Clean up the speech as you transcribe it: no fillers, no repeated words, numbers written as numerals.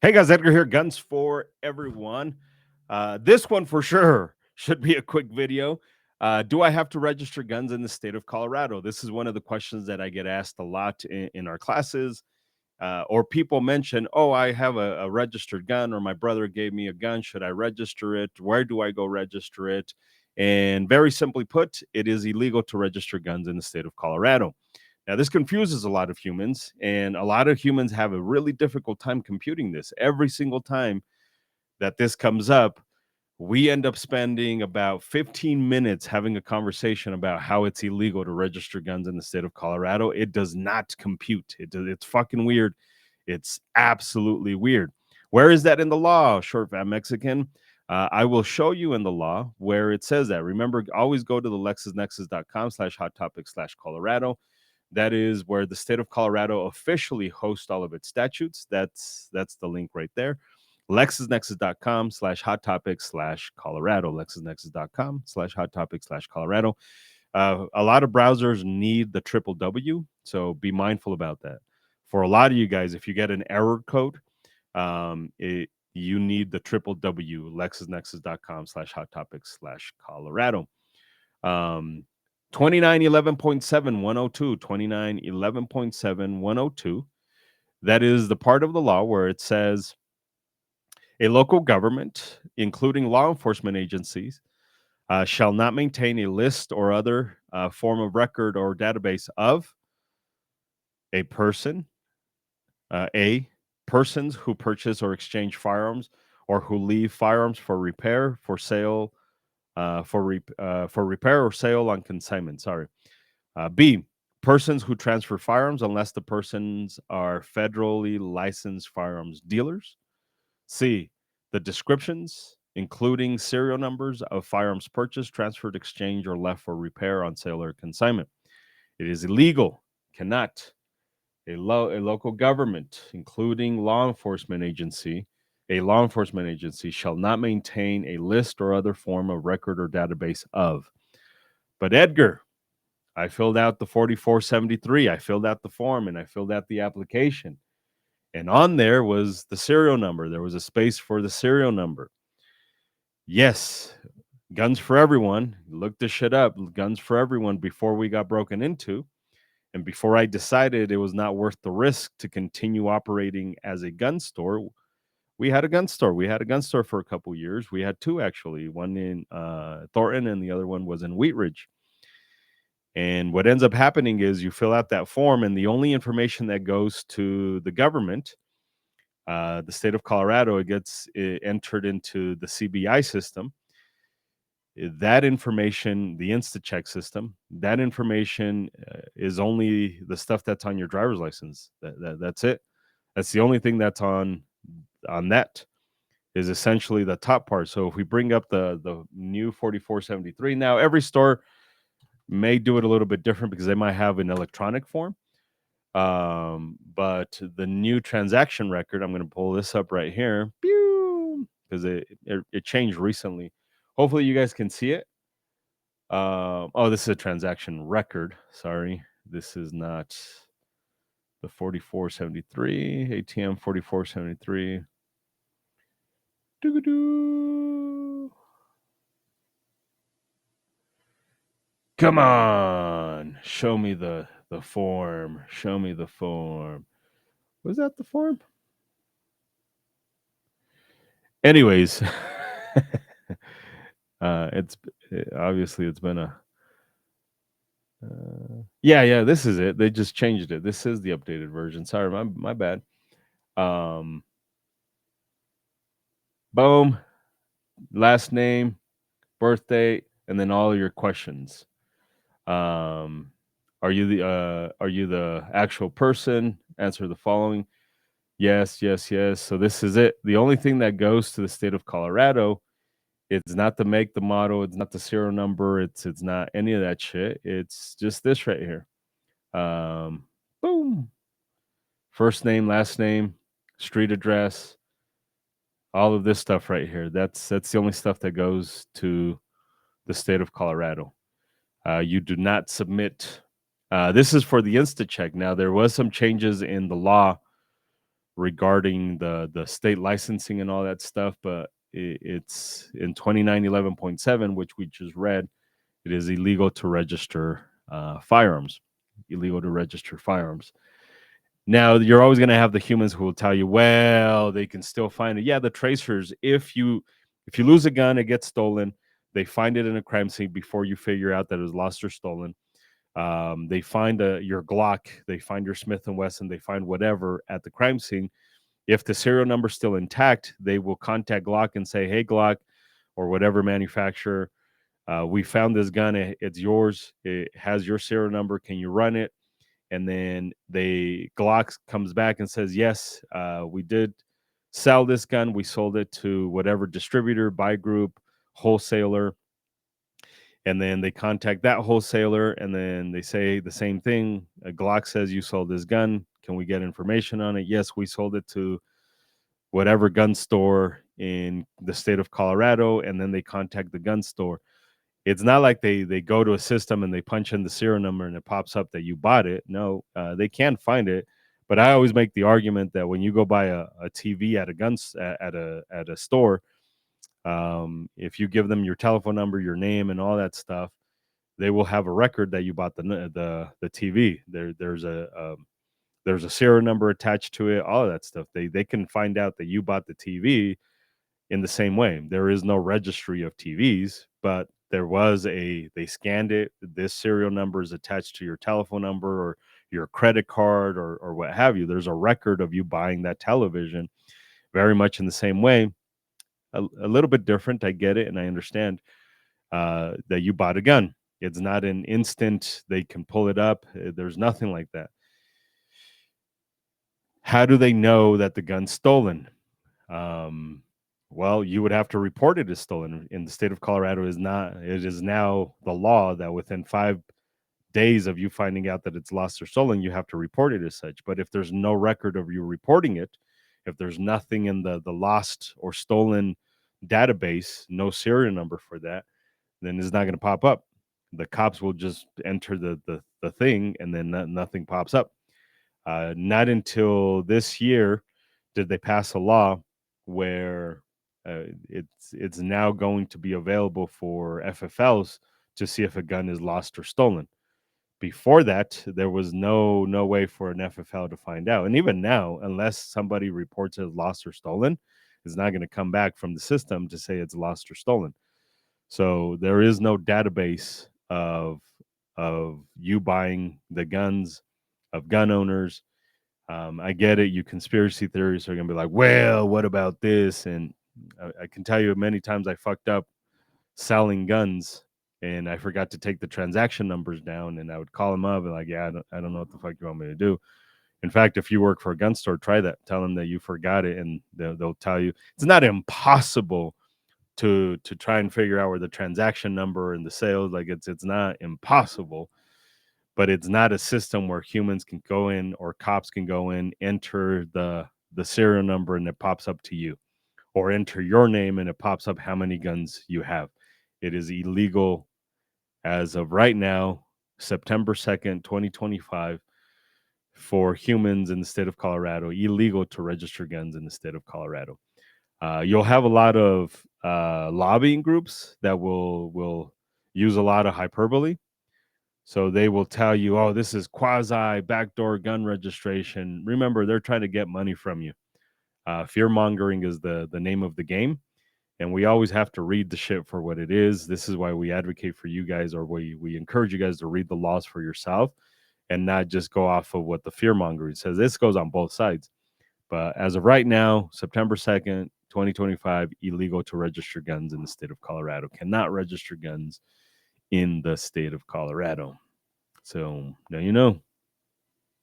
Hey guys, Edgar here. Guns for everyone. This one for sure should be a quick video. Do I have to register guns in the state of Colorado? This is one of the questions that I get asked a lot in our classes. Or people mention, oh, I have a registered gun, or my brother gave me a gun. Should I register it? Where do I go register it? And very simply put, it is illegal to register guns in the state of Colorado. Now, this confuses a lot of humans, and a lot of humans have a really difficult time computing this. Every single time that this comes up, we end up spending about 15 minutes having a conversation about how it's illegal to register guns in the state of Colorado. It does not compute. It's fucking weird. It's absolutely weird. Where is that in the law, short fat Mexican? I will show you in the law where it says that. Remember, always go to the lexusnexus.com/hot topics/Colorado. That is where the state of Colorado officially hosts all of its statutes. That's the link right there. LexusNexus.com/hot topics/Colorado. LexusNexus.com/hot topics/Colorado. A lot of browsers need the triple W, so be mindful about that. For a lot of you guys, if you get an error code, you need the triple W, LexusNexus.com/hot topics/Colorado. 2911.7 2911.7 That is the part of the law where it says a local government, including law enforcement agencies, shall not maintain a list or other form of record or database of a person, persons who purchase or exchange firearms or who leave firearms for repair, for sale, for repair or sale on consignment. Sorry. B, persons who transfer firearms unless the persons are federally licensed firearms dealers. C, the descriptions, including serial numbers of firearms purchased, transferred, exchanged, or left for repair, on sale, or consignment. It is illegal, cannot a local government, including law enforcement agency, a law enforcement agency shall not maintain a list or other form of record or database of. But Edgar, I filled out the 4473. I filled out the form and I filled out the application. And on there was the serial number. There was a space for the serial number. Yes, Guns for Everyone. Look this shit up. Guns for Everyone before we got broken into. And before I decided it was not worth the risk to continue operating as a gun store, we had a gun store. We had a gun store for a couple years. We had two, actually. One in Thornton and the other one was in Wheat Ridge. And what ends up happening is you fill out that form, and the only information that goes to the government, the state of Colorado, it gets entered into the CBI system. That information, the InstaCheck system, that information is only the stuff that's on your driver's license. That's it. That's the only thing that's on that, is essentially the top part. So if we bring up the new 4473, now every store may do it a little bit different because they might have an electronic form. But the new transaction record, I'm going to pull this up right here, because it changed recently. Hopefully you guys can see it. Oh, this is a transaction record. Sorry, this is not the 4473 ATM 4473. Come on, show me the form. Show me the form. Was that the form? Anyways, it's obviously it's been a yeah, this is it. They just changed it. This is the updated version. Sorry, my bad. Boom, last name, birth date, and then all your questions. Are you the actual person? Answer the following. Yes. So this is it. The only thing that goes to the state of Colorado, it's not the make, the model, it's not the serial number, it's not any of that shit. It's just this right here. Boom. First name, last name, street address, all of this stuff right here. That's the only stuff that goes to the state of Colorado. You do not submit. This is for the InstaCheck. Now, there was some changes in the law regarding the state licensing and all that stuff, but it's in 2911.7, which we just read. It is illegal to register firearms. Illegal to register firearms. Now you're always going to have the humans who will tell you, well, they can still find it. Yeah, the tracers. If you lose a gun, it gets stolen. They find it in a crime scene before you figure out that it was lost or stolen. They find your Glock. They find your Smith and Wesson. They find whatever at the crime scene. If the serial number is still intact, they will contact Glock and say, "Hey, Glock, or whatever manufacturer, we found this gun. It's yours. It has your serial number. Can you run it?" And then Glock comes back and says, "Yes, we did sell this gun. We sold it to whatever distributor, buy group, wholesaler." And then they contact that wholesaler, and then they say the same thing. Glock says, "You sold this gun. Can we get information on it?" "Yes, we sold it to whatever gun store in the state of Colorado." And then they contact the gun store. It's not like they go to a system and they punch in the serial number and it pops up that you bought it. No, they can't find it. But I always make the argument that when you go buy a TV at a store, if you give them your telephone number, your name, and all that stuff, they will have a record that you bought the TV. There's a serial number attached to it, all of that stuff. They can find out that you bought the TV in the same way. There is no registry of TVs, but they scanned it. This serial number is attached to your telephone number or your credit card or what have you. There's a record of you buying that television, very much in the same way. A little bit different. I get it. And I understand that you bought a gun. It's not an instant. They can pull it up. There's nothing like that. How do they know that the gun's stolen? Well, you would have to report it as stolen. In the state of Colorado, it is now the law that within 5 days of you finding out that it's lost or stolen, you have to report it as such. But if there's no record of you reporting it, if there's nothing in the lost or stolen database, no serial number for that, then it's not going to pop up. The cops will just enter the thing, and then nothing pops up. Not until this year did they pass a law where it's now going to be available for FFLs to see if a gun is lost or stolen. Before that, there was no way for an FFL to find out. And even now, unless somebody reports it as lost or stolen, it's not going to come back from the system to say it's lost or stolen. So there is no database of you buying the guns of gun owners. I get it. You conspiracy theories are going to be like, well, what about this? And I can tell you many times I fucked up selling guns and I forgot to take the transaction numbers down. And I would call them up and like, yeah, I don't know what the fuck you want me to do. In fact, if you work for a gun store, try that. Tell them that you forgot it, and they'll tell you. It's not impossible to try and figure out where the transaction number and the sales, like it's not impossible, but it's not a system where humans can go in or cops can go in, enter the serial number, and it pops up to you, or enter your name and it pops up how many guns you have. It is illegal as of right now, September 2nd, 2025, for humans in the state of Colorado, illegal to register guns in the state of Colorado. You'll have a lot of lobbying groups that will use a lot of hyperbole. So they will tell you, oh, this is quasi backdoor gun registration. Remember, they're trying to get money from you. Fear mongering is the name of the game. And we always have to read the shit for what it is. This is why we advocate for you guys, or we encourage you guys to read the laws for yourself and not just go off of what the fear mongering says. This goes on both sides. But as of right now, September 2nd, 2025, illegal to register guns in the state of Colorado. Cannot register guns in the state of Colorado. So now you know.